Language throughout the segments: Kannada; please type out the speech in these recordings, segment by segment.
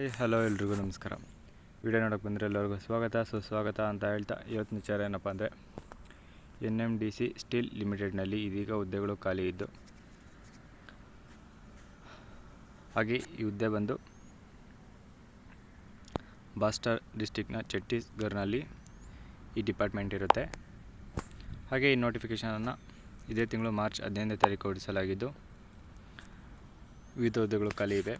ಹಾಯ್ ಹಲೋ ಎಲ್ರಿಗೂ ನಮಸ್ಕಾರ. ವಿಡಿಯೋ ನೋಡೋಕ್ಕೆ ಬಂದರೆ ಎಲ್ಲರಿಗೂ ಸುಸ್ವಾಗತ ಅಂತ ಹೇಳ್ತಾ ಇವತ್ತಿನ ವಿಚಾರ ಏನಪ್ಪ ಅಂದರೆ NMDC ಸ್ಟೀಲ್ ಲಿಮಿಟೆಡ್ನಲ್ಲಿ ಇದೀಗ ಹುದ್ದೆಗಳು ಖಾಲಿ ಇದ್ದು, ಹಾಗೆ ಈ ಹುದ್ದೆ ಬಂದು ಬಾಸ್ಟರ್ ಡಿಸ್ಟಿಕ್ನ ಛತ್ತೀಸ್ಗಢನಲ್ಲಿ ಈ ಡಿಪಾರ್ಟ್ಮೆಂಟ್ ಇರುತ್ತೆ. ಹಾಗೆ ಈ ನೋಟಿಫಿಕೇಷನನ್ನು ಇದೇ ತಿಂಗಳು ಮಾರ್ಚ್ 15ನೇ ತಾರೀಕು ಹೊರಡಿಸಲಾಗಿದ್ದು, ವಿವಿಧ ಹುದ್ದೆಗಳು ಖಾಲಿ ಇವೆ.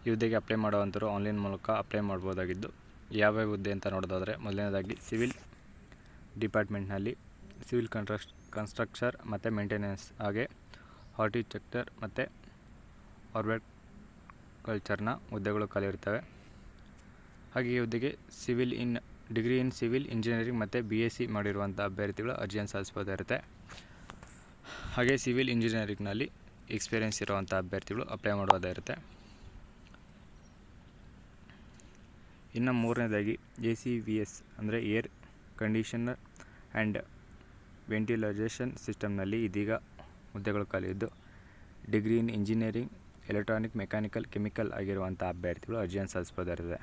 ಈ ಹುದ್ದೆಗೆ ಅಪ್ಲೈ ಮಾಡುವಂಥವ್ರು ಆನ್ಲೈನ್ ಮೂಲಕ ಅಪ್ಲೈ ಮಾಡ್ಬೋದಾಗಿದ್ದು, ಯಾವ್ಯಾವ ಹುದ್ದೆ ಅಂತ ನೋಡೋದಾದರೆ, ಮೊದಲನೇದಾಗಿ ಸಿವಿಲ್ ಡಿಪಾರ್ಟ್ಮೆಂಟ್ನಲ್ಲಿ ಸಿವಿಲ್ ಕನ್ಸ್ಟ್ರಕ್ಷರ್ ಮತ್ತು ಮೇಂಟೆನೆನ್ಸ್, ಹಾಗೆ ಹಾರ್ಟಿಕಲ್ಚರ್ ಮತ್ತು ಹಾರ್ಟಿಕಲ್ಚರ್ನ ಹುದ್ದೆಗಳು ಖಾಲಿ ಇರ್ತವೆ. ಹಾಗೆ ಈ ಹುದ್ದೆಗೆ ಡಿಗ್ರಿ ಇನ್ ಸಿವಿಲ್ ಇಂಜಿನಿಯರಿಂಗ್ ಮತ್ತು BSc ಮಾಡಿರುವಂಥ ಅಭ್ಯರ್ಥಿಗಳು ಅರ್ಜಿಯನ್ನು ಸಲ್ಲಿಸಬಹುದಿರುತ್ತೆ. ಹಾಗೆ ಸಿವಿಲ್ ಇಂಜಿನಿಯರಿಂಗ್ನಲ್ಲಿ ಎಕ್ಸ್ಪೀರಿಯೆನ್ಸ್ ಇರುವಂಥ ಅಭ್ಯರ್ಥಿಗಳು ಅಪ್ಲೈ ಮಾಡೋದಿರುತ್ತೆ. ಇನ್ನು ಮೂರನೇದಾಗಿ ACVS ಅಂದರೆ ಏರ್ ಕಂಡೀಷನರ್ ಆ್ಯಂಡ್ ವೆಂಟಿಲೇಷನ್ ಸಿಸ್ಟಮ್ನಲ್ಲಿ ಇದೀಗ ಹುದ್ದೆಗಳು ಖಾಲಿ ಇದ್ದು, degree in engineering electronic, mechanical, chemical ಆಗಿರುವಂಥ ಅಭ್ಯರ್ಥಿಗಳು ಅರ್ಜಿಯನ್ನು ಸಲ್ಲಿಸಬಹುದಿರುತ್ತೆ.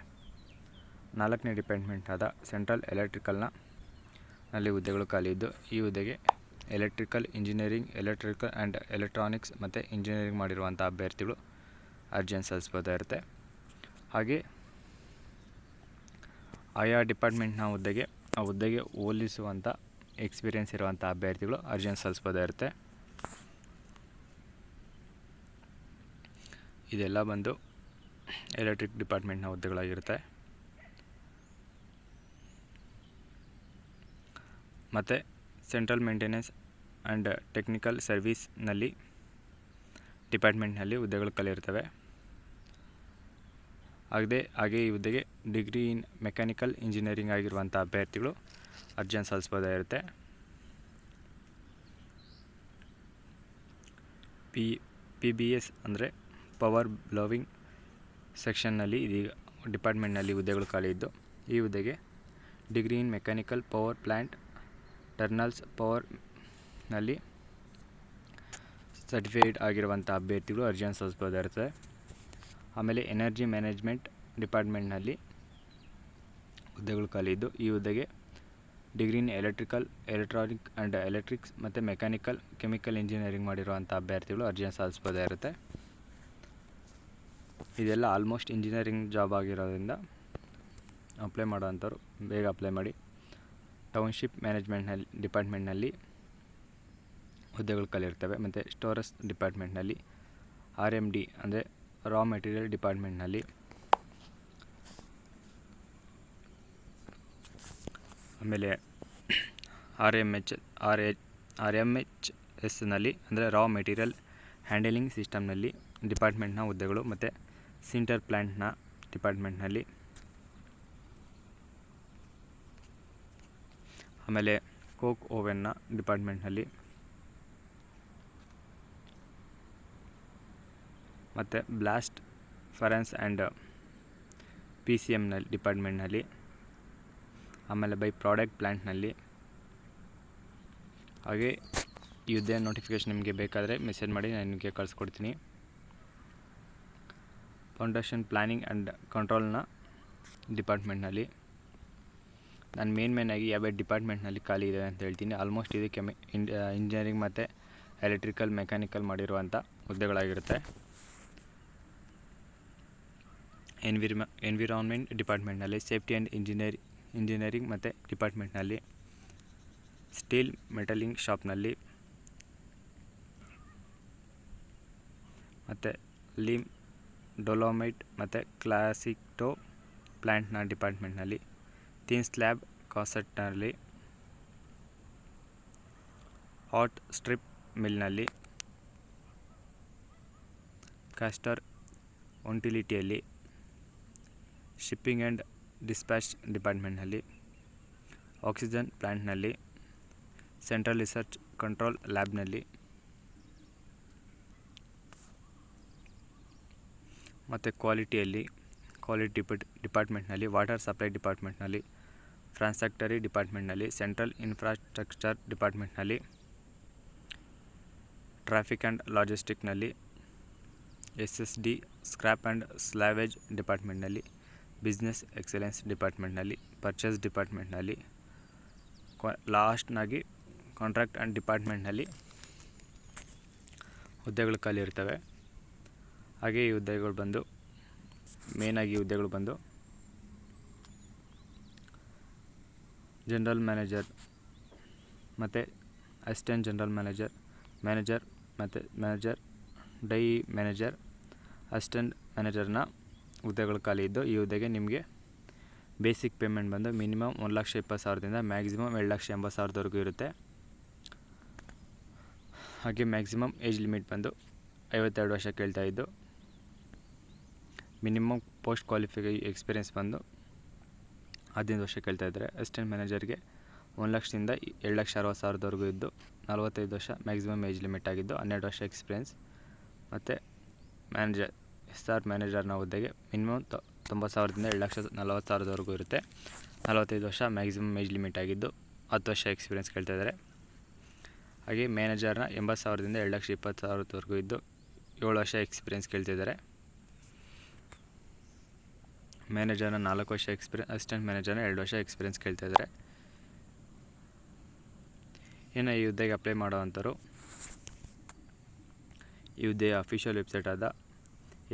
ನಾಲ್ಕನೇ ಡಿಪಾರ್ಟ್ಮೆಂಟ್ ಆದ ಸೆಂಟ್ರಲ್ ಎಲೆಕ್ಟ್ರಿಕಲ್ನಲ್ಲಿ ಹುದ್ದೆಗಳು ಖಾಲಿ ಇದ್ದು, ಈ ಹುದ್ದೆಗೆ electrical engineering, electrical and electronics ಮತ್ತು ಇಂಜಿನಿಯರಿಂಗ್ ಮಾಡಿರುವಂಥ ಅಭ್ಯರ್ಥಿಗಳು ಅರ್ಜಿಯನ್ನು ಸಲ್ಲಿಸಬಹುದಿರುತ್ತೆ. ಹಾಗೆ ಆಯಾ ಡಿಪಾರ್ಟ್ಮೆಂಟ್ನ ಹುದ್ದೆಗೆ ಹೋಲಿಸುವಂಥ ಎಕ್ಸ್ಪೀರಿಯೆನ್ಸ್ ಇರುವಂಥ ಅಭ್ಯರ್ಥಿಗಳು ಅರ್ಜಿಯನ್ನು ಸಲ್ಲಿಸಬಹುದಿರುತ್ತೆ. ಇದೆಲ್ಲ ಬಂದು ಎಲೆಕ್ಟ್ರಿಕ್ ಡಿಪಾರ್ಟ್ಮೆಂಟ್ನ ಹುದ್ದೆಗಳಾಗಿರುತ್ತೆ. ಮತ್ತು ಸೆಂಟ್ರಲ್ ಮೇಂಟೆನೆನ್ಸ್ ಆ್ಯಂಡ್ ಟೆಕ್ನಿಕಲ್ ಸರ್ವಿಸ್ನಲ್ಲಿ ಡಿಪಾರ್ಟ್ಮೆಂಟ್ನಲ್ಲಿ ಹುದ್ದೆಗಳು ಖಾಲಿ ಇರ್ತವೆ. ಹಾಗೆ ಈ ಹುದ್ದೆಗೆ ಡಿಗ್ರಿ ಇನ್ ಮೆಕ್ಯಾನಿಕಲ್ ಇಂಜಿನಿಯರಿಂಗ್ ಆಗಿರುವಂಥ ಅಭ್ಯರ್ಥಿಗಳು ಅರ್ಜಿಯನ್ನು ಸಲ್ಲಿಸಬಹುದಾಗಿರುತ್ತೆ. PBS ಅಂದರೆ ಪವರ್ ಬ್ಲೋವಿಂಗ್ ಸೆಕ್ಷನ್ನಲ್ಲಿ ಇದೀಗ ಡಿಪಾರ್ಟ್ಮೆಂಟ್ನಲ್ಲಿ ಹುದ್ದೆಗಳು ಖಾಲಿ ಇದ್ದು, ಈ ಹುದ್ದೆಗೆ degree in mechanical power plant ಟರ್ನಲ್ಸ್ ಪವರ್ನಲ್ಲಿ ಸರ್ಟಿಫೈಡ್ ಆಗಿರುವಂಥ ಅಭ್ಯರ್ಥಿಗಳು ಅರ್ಜಿಯನ್ನು ಸಲ್ಲಿಸಬಹುದಾಗಿರುತ್ತೆ. ಆಮೇಲೆ ಎನರ್ಜಿ ಮ್ಯಾನೇಜ್ಮೆಂಟ್ ಡಿಪಾರ್ಟ್ಮೆಂಟ್ನಲ್ಲಿ ಹುದ್ದೆಗಳು ಖಾಲಿ ಇದ್ದು, ಈ ಹುದ್ದೆಗೆ degree in electrical, electronic and electrics ಮತ್ತು ಮೆಕ್ಯಾನಿಕಲ್, ಕೆಮಿಕಲ್ ಇಂಜಿನಿಯರಿಂಗ್ ಮಾಡಿರುವಂಥ ಅಭ್ಯರ್ಥಿಗಳು ಅರ್ಜಿಯನ್ನು ಸಲ್ಲಿಸಬಹುದಾಗಿರುತ್ತೆ. ಇದೆಲ್ಲ ಆಲ್ಮೋಸ್ಟ್ ಇಂಜಿನಿಯರಿಂಗ್ ಜಾಬ್ ಆಗಿರೋದ್ರಿಂದ ಅಪ್ಲೈ ಮಾಡೋವಂಥವ್ರು ಬೇಗ ಅಪ್ಲೈ ಮಾಡಿ. ಟೌನ್ಶಿಪ್ ಡಿಪಾರ್ಟ್ಮೆಂಟ್ನಲ್ಲಿ ಹುದ್ದೆಗಳು ಖಾಲಿ ಇರ್ತವೆ. ಮತ್ತು ಸ್ಟೋರೇಜ್ ಡಿಪಾರ್ಟ್ಮೆಂಟ್ನಲ್ಲಿ RMD ಅಂದರೆ ರಾ ಮೆಟೀರಿಯಲ್ ಡಿಪಾರ್ಟ್ಮೆಂಟ್ನಲ್ಲಿ, ಆಮೇಲೆ RMHSನಲ್ಲಿ ಅಂದರೆ ರಾ ಮೆಟೀರಿಯಲ್ ಹ್ಯಾಂಡಲಿಂಗ್ ಸಿಸ್ಟಮ್ನಲ್ಲಿ ಡಿಪಾರ್ಟ್ಮೆಂಟ್ನ ಹುದ್ದೆಗಳು, ಮತ್ತು ಸಿಂಟರ್ ಪ್ಲ್ಯಾಂಟ್ನ ಡಿಪಾರ್ಟ್ಮೆಂಟ್ನಲ್ಲಿ, ಆಮೇಲೆ ಕೋಕ್ ಓವೆನ್ನ ಡಿಪಾರ್ಟ್ಮೆಂಟ್ನಲ್ಲಿ, ಮತ್ತು ಬ್ಲಾಸ್ಟ್ ಫರೆನ್ಸ್ ಆ್ಯಂಡ್ PCMನಲ್ಲಿ ಡಿಪಾರ್ಟ್ಮೆಂಟ್ನಲ್ಲಿ, ಆಮೇಲೆ ಬೈ ಪ್ರಾಡಕ್ಟ್ ಪ್ಲ್ಯಾಂಟ್ನಲ್ಲಿ. ಹಾಗೆ ಈ ಹುದ್ದೆ ನೋಟಿಫಿಕೇಷನ್ ನಿಮಗೆ ಬೇಕಾದರೆ ಮೆಸೇಜ್ ಮಾಡಿ, ನಾನು ನಿಮಗೆ ಕಳಿಸ್ಕೊಡ್ತೀನಿ. ಫೌಂಡೇಶನ್ ಪ್ಲ್ಯಾನಿಂಗ್ ಆ್ಯಂಡ್ ಕಂಟ್ರೋಲ್ನ ಡಿಪಾರ್ಟ್ಮೆಂಟ್ನಲ್ಲಿ ನಾನು ಮೇನ್ ಆಗಿ ಯಾವ ಡಿಪಾರ್ಟ್ಮೆಂಟ್ನಲ್ಲಿ ಖಾಲಿ ಇದೆ ಅಂತ ಹೇಳ್ತೀನಿ. ಆಲ್ಮೋಸ್ಟ್ ಇದು ಇಂಜಿನಿಯರಿಂಗ್ ಮತ್ತು ಎಲೆಕ್ಟ್ರಿಕಲ್, ಮೆಕ್ಯಾನಿಕಲ್ ಮಾಡಿರುವಂಥ ಹುದ್ದೆಗಳಾಗಿರುತ್ತೆ. ಎನ್ವಿರಾನ್ಮೆಂಟ್ ಡಿಪಾರ್ಟ್ಮೆಂಟ್ನಲ್ಲಿ, ಸೇಫ್ಟಿ ಆ್ಯಂಡ್ ಇಂಜಿನಿಯರಿಂಗ್ ಮತ್ತು ಡಿಪಾರ್ಟ್ಮೆಂಟ್ನಲ್ಲಿ, ಸ್ಟೀಲ್ ಮೆಟಲಿಂಗ್ ಶಾಪ್ನಲ್ಲಿ, ಮತ್ತು ಲೀಮ್, ಡೊಲೊಮೈಟ್ ಮತ್ತು ಕ್ಲಾಸಿಟೋ ಪ್ಲ್ಯಾಂಟ್ನ ಡಿಪಾರ್ಟ್ಮೆಂಟ್ನಲ್ಲಿ, ಥಿನ್ ಸ್ಲ್ಯಾಬ್ ಕಾಸೆಟ್ನಲ್ಲಿ, ಹಾಟ್ ಸ್ಟ್ರಿಪ್ ಮಿಲ್ನಲ್ಲಿ, ಕ್ಯಾಸ್ಟರ್ ಯುಟಿಲಿಟಿಯಲ್ಲಿ, ಶಿಪ್ಪಿಂಗ್ ಆ್ಯಂಡ್ ಡಿಸ್ಪ್ಯಾಚ್ ಡಿಪಾರ್ಟ್ಮೆಂಟ್ನಲ್ಲಿ, ಆಕ್ಸಿಜನ್ ಪ್ಲ್ಯಾಂಟ್ನಲ್ಲಿ, ಸೆಂಟ್ರಲ್ ರಿಸರ್ಚ್ ಕಂಟ್ರೋಲ್ ಲ್ಯಾಬ್ನಲ್ಲಿ, ಮತ್ತು ಕ್ವಾಲಿಟಿ ಡಿಪಾರ್ಟ್ಮೆಂಟ್ನಲ್ಲಿ, ವಾಟರ್ ಸಪ್ಲೈ ಡಿಪಾರ್ಟ್ಮೆಂಟ್ನಲ್ಲಿ, ಫ್ರಾನ್ಸ್ಫ್ಯಾಕ್ಟರಿ ಡಿಪಾರ್ಟ್ಮೆಂಟ್ನಲ್ಲಿ, ಸೆಂಟ್ರಲ್ ಇನ್ಫ್ರಾಸ್ಟ್ರಕ್ಚರ್ ಡಿಪಾರ್ಟ್ಮೆಂಟ್ನಲ್ಲಿ, ಟ್ರಾಫಿಕ್ ಆ್ಯಂಡ್ ಲಾಜಿಸ್ಟಿಕ್ನಲ್ಲಿ, SSD ಸ್ಕ್ರ್ಯಾಪ್ ಆ್ಯಂಡ್ ಸ್ಲ್ಯಾವೇಜ್ ಡಿಪಾರ್ಟ್ಮೆಂಟ್ನಲ್ಲಿ, ಬಿಸ್ನೆಸ್ ಎಕ್ಸಲೆನ್ಸ್ ಡಿಪಾರ್ಟ್ಮೆಂಟ್ನಲ್ಲಿ, ಪರ್ಚೇಸ್ ಡಿಪಾರ್ಟ್ಮೆಂಟ್ನಲ್ಲಿ, ಲಾಸ್ಟ್ನಾಗಿ ಕಾಂಟ್ರಾಕ್ಟ್ ಆ್ಯಂಡ್ ಡಿಪಾರ್ಟ್ಮೆಂಟ್ನಲ್ಲಿ ಹುದ್ದೆಗಳು ಖಾಲಿ ಇರ್ತವೆ. ಹಾಗೆ ಈ ಹುದ್ದೆಗಳು ಬಂದು ಮೇನಾಗಿ ಹುದ್ದೆಗಳು ಬಂದು ಜನರಲ್ ಮ್ಯಾನೇಜರ್ ಮತ್ತು ಅಸಿಸ್ಟೆಂಟ್ ಜನರಲ್ ಮ್ಯಾನೇಜರ್, ಮ್ಯಾನೇಜರ್ ಮತ್ತು ಮ್ಯಾನೇಜರ್, ಡೈ ಮ್ಯಾನೇಜರ್, ಅಸಿಸ್ಟೆಂಟ್ ಮ್ಯಾನೇಜರ್ನ ಹುದ್ದೆಗಳು ಖಾಲಿ ಇದ್ದು, ಈ ಹುದ್ದೆಗೆ ನಿಮಗೆ ಬೇಸಿಕ್ ಪೇಮೆಂಟ್ ಬಂದು ಮಿನಿಮಮ್ 1,20,000ದಿಂದ ಮ್ಯಾಕ್ಸಿಮಮ್ 2,80,000ವರೆಗೂ ಇರುತ್ತೆ. ಹಾಗೆ ಮ್ಯಾಕ್ಸಿಮಮ್ ಏಜ್ ಲಿಮಿಟ್ ಬಂದು 52 ವರ್ಷ ಕೇಳ್ತಾ ಇದ್ದು, ಮಿನಿಮಮ್ ಪೋಸ್ಟ್ ಕ್ವಾಲಿಫೈ ಎಕ್ಸ್ಪೀರಿಯೆನ್ಸ್ ಬಂದು 15 ವರ್ಷ ಕೇಳ್ತಾ ಇದ್ದಾರೆ. ಅಸಿಸ್ಟೆಂಟ್ ಮ್ಯಾನೇಜರ್ಗೆ 1,00,000ದಿಂದ 2,60,000ವರೆಗೂ ಇದ್ದು 45 ವರ್ಷ ಮ್ಯಾಕ್ಸಿಮಮ್ ಏಜ್ ಲಿಮಿಟ್ ಆಗಿದ್ದು 12 ವರ್ಷ ಎಕ್ಸ್ಪೀರಿಯೆನ್ಸ್. ಮತ್ತು ಮ್ಯಾನೇಜರ್ SR ಮ್ಯಾನೇಜರ್ನ ಹುದ್ದೆಗೆ ಮಿನಿಮಮ್ 90,000ದಿಂದ 2,40,000ವರೆಗೂ ಇರುತ್ತೆ. 45 ವರ್ಷ ಮ್ಯಾಕ್ಸಿಮಮ್ ಏಜ್ ಲಿಮಿಟ್ ಆಗಿದ್ದು 10 ವರ್ಷ ಎಕ್ಸ್ಪೀರಿಯೆನ್ಸ್ ಕೇಳ್ತಾ ಇದ್ದಾರೆ. ಹಾಗೆ ಮ್ಯಾನೇಜರ್ನ 80,000ದಿಂದ 2,20,000ವರೆಗೂ ಇದ್ದು 7 ವರ್ಷ ಎಕ್ಸ್ಪೀರಿಯೆನ್ಸ್ ಕೇಳ್ತಿದ್ದಾರೆ. ಮ್ಯಾನೇಜರ್ನ 4 ವರ್ಷ ಎಕ್ಸ್ಪೀರಿಯೆನ್ಸ್, ಅಸಿಸ್ಟೆಂಟ್ ಮ್ಯಾನೇಜರ್ನ 2 ವರ್ಷ ಎಕ್ಸ್ಪೀರಿಯೆನ್ಸ್ ಕೇಳ್ತಿದ್ದಾರೆ. ಇನ್ನು ಈ ಹುದ್ದೆಗೆ ಅಪ್ಲೈ ಮಾಡೋವಂಥವ್ರು ಈ ಹುದ್ದೆಯ ಅಫಿಷಿಯಲ್ ವೆಬ್ಸೈಟ್ ಆದ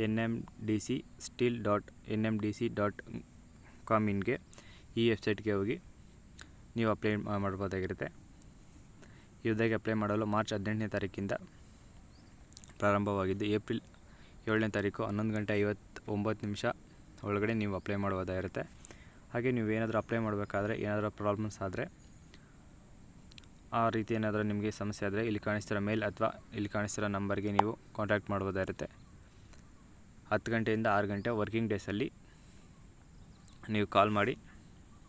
nmdcsteel.nmdc.com ಈ ವೆಬ್ಸೈಟ್ಗೆ ಹೋಗಿ ನೀವು ಅಪ್ಲೈ ಮಾಡ್ಬೋದಾಗಿರುತ್ತೆ. ಈ ಹುದ್ದೆಗೆ ಅಪ್ಲೈ ಮಾಡಲು ಮಾರ್ಚ್ 18ನೇ ತಾರೀಕಿಂದ ಪ್ರಾರಂಭವಾಗಿದ್ದು ಏಪ್ರಿಲ್ 7ನೇ ತಾರೀಕು 11:59 ಒಳಗಡೆ ನೀವು ಅಪ್ಲೈ ಮಾಡ್ಬೋದಾಗಿರುತ್ತೆ. ಹಾಗೆ ನೀವು ಏನಾದರೂ ಅಪ್ಲೈ ಮಾಡಬೇಕಾದ್ರೆ ಏನಾದರೂ ಪ್ರಾಬ್ಲಮ್ಸ್ ಆದರೆ, ಆ ರೀತಿ ಏನಾದರೂ ನಿಮಗೆ ಸಮಸ್ಯೆ ಆದರೆ ಇಲ್ಲಿ ಕಾಣಿಸ್ತಿರೋ ಮೇಲ್ ಅಥವಾ ಇಲ್ಲಿ ಕಾಣಿಸ್ತಿರೋ ನಂಬರ್ಗೆ ನೀವು ಕಾಂಟ್ಯಾಕ್ಟ್ ಮಾಡ್ಬೋದಾಗಿರುತ್ತೆ. 10 ಗಂಟೆಯಿಂದ 6 ಗಂಟೆ ವರ್ಕಿಂಗ್ ಡೇಸಲ್ಲಿ ನೀವು ಕಾಲ್ ಮಾಡಿ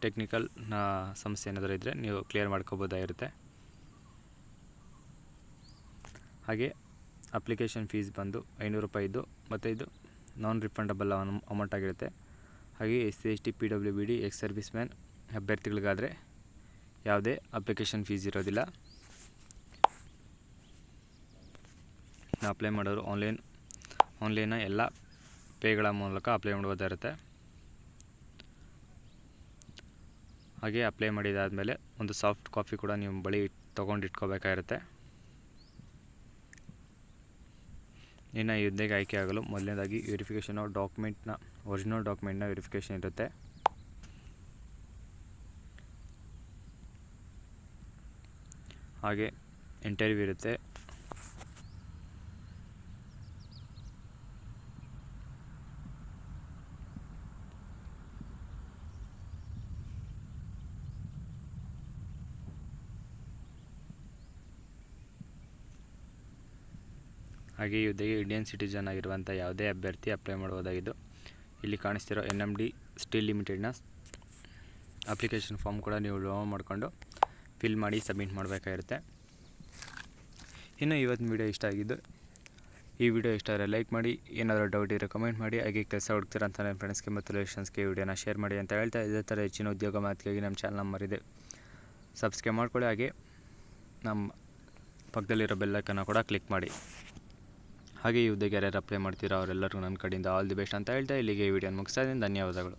ಟೆಕ್ನಿಕಲ್ನ ಸಮಸ್ಯೆ ಏನಾದರೂ ಇದ್ದರೆ ನೀವು ಕ್ಲಿಯರ್ ಮಾಡ್ಕೋಬೋದಾಗಿರುತ್ತೆ. ಹಾಗೆ ಅಪ್ಲಿಕೇಶನ್ ಫೀಸ್ ಬಂದು 500 ರೂಪಾಯಿ ಇದ್ದು, ಮತ್ತು ಇದು ನಾನ್ ರಿಫಂಡಬಲ್ ಅಮೌಂಟ್ ಆಗಿರುತ್ತೆ. ಹಾಗೆ SC ST PWBD ex service man ಅಭ್ಯರ್ಥಿಗಳಿಗಾದರೆ ಯಾವುದೇ ಅಪ್ಲಿಕೇಶನ್ ಫೀಸ್ ಇರೋದಿಲ್ಲ. ನಾವು ಅಪ್ಲೈ ಮಾಡೋರು ಆನ್ಲೈನ್ನ ಎಲ್ಲ ಪೇಗಳ ಮೂಲಕ ಅಪ್ಲೈ ಮಾಡ್ಬೋದಾಗಿರುತ್ತೆ. ಹಾಗೆ ಅಪ್ಲೈ ಮಾಡಿದಾದಮೇಲೆ ಒಂದು ಸಾಫ್ಟ್ ಕಾಪಿ ಕೂಡ ನೀವು ಬಳಿ ತೊಗೊಂಡು ಇಟ್ಕೋಬೇಕಾಗಿರುತ್ತೆ. ಇನ್ನು ಈ ಹುದ್ದೆಗೆ ಆಯ್ಕೆ ಆಗಲು ಮೊದಲನೇದಾಗಿ ವೆರಿಫಿಕೇಷನ್ ಆಫ್ ಒರಿಜಿನಲ್ ಡಾಕ್ಯುಮೆಂಟ್ನ ವೆರಿಫಿಕೇಷನ್ ಇರುತ್ತೆ. ಹಾಗೆ ಇಂಟರ್ವ್ಯೂ ಇರುತ್ತೆ. ಹಾಗೆ ಈ ಹುದ್ದೆಗೆ ಇಂಡಿಯನ್ ಸಿಟಿಜನ್ ಆಗಿರುವಂಥ ಯಾವುದೇ ಅಭ್ಯರ್ಥಿ ಅಪ್ಲೈ ಮಾಡ್ಬೋದಾಗಿದ್ದು, ಇಲ್ಲಿ ಕಾಣಿಸ್ತಿರೋ NMD ಸ್ಟೀಲ್ ಲಿಮಿಟೆಡ್ನ ಅಪ್ಲಿಕೇಶನ್ ಫಾರ್ಮ್ ಕೂಡ ನೀವು ಡೌನ್ಲೋಡ್ ಮಾಡಿಕೊಂಡು ಫಿಲ್ ಮಾಡಿ ಸಬ್ಮಿಟ್ ಮಾಡಬೇಕಾಗಿರುತ್ತೆ. ಇನ್ನು ಇವತ್ತಿನ ವಿಡಿಯೋ ಇಷ್ಟ ಆಗಿದ್ದು, ಈ ವಿಡಿಯೋ ಇಷ್ಟ ಆದರೆ ಲೈಕ್ ಮಾಡಿ, ಏನಾದರೂ ಡೌಟ್ ಇದ್ದರೆ ಕಮೆಂಟ್ ಮಾಡಿ. ಹಾಗೆ ಕೆಲಸ ಹುಡುಕ್ತಿರೋಂಥ ನನ್ನ ಫ್ರೆಂಡ್ಸ್ಗೆ ಮತ್ತು ರಿಲೇಷನ್ಸ್ಗೆ ಈ ವಿಡಿಯೋನ ಶೇರ್ ಮಾಡಿ ಅಂತ ಹೇಳ್ತಾ, ಇದೇ ಥರ ಹೆಚ್ಚಿನ ಉದ್ಯೋಗ ಮಾಹಿತಿಗಾಗಿ ನಮ್ಮ ಚಾನಲ್ ಮರಿದೆ ಸಬ್ಸ್ಕ್ರೈಬ್ ಮಾಡ್ಕೊಳ್ಳಿ. ಹಾಗೆ ನಮ್ಮ ಪಕ್ಕದಲ್ಲಿರೋ ಬೆಲ್ಲೈಕನ್ನ ಕೂಡ ಕ್ಲಿಕ್ ಮಾಡಿ. ಹಾಗೆ ಈ ಹುದ್ದೆಗೆ ಯಾರ್ಯಾರು ಅಪ್ಲೈ ಮಾಡ್ತೀರೋ ಅವರೆಲ್ಲರಿಗೂ ನನ್ನ ಕಡೆಯಿಂದ ಆಲ್ ದಿ ಬೆಸ್ಟ್ ಅಂತ ಹೇಳ್ತಾ ಇಲ್ಲಿಗೆ ಈ ವಿಡಿಯೋನ ಮುಗಿಸ್ತಾ ಇದ್ದೀನಿ. ಧನ್ಯವಾದಗಳು.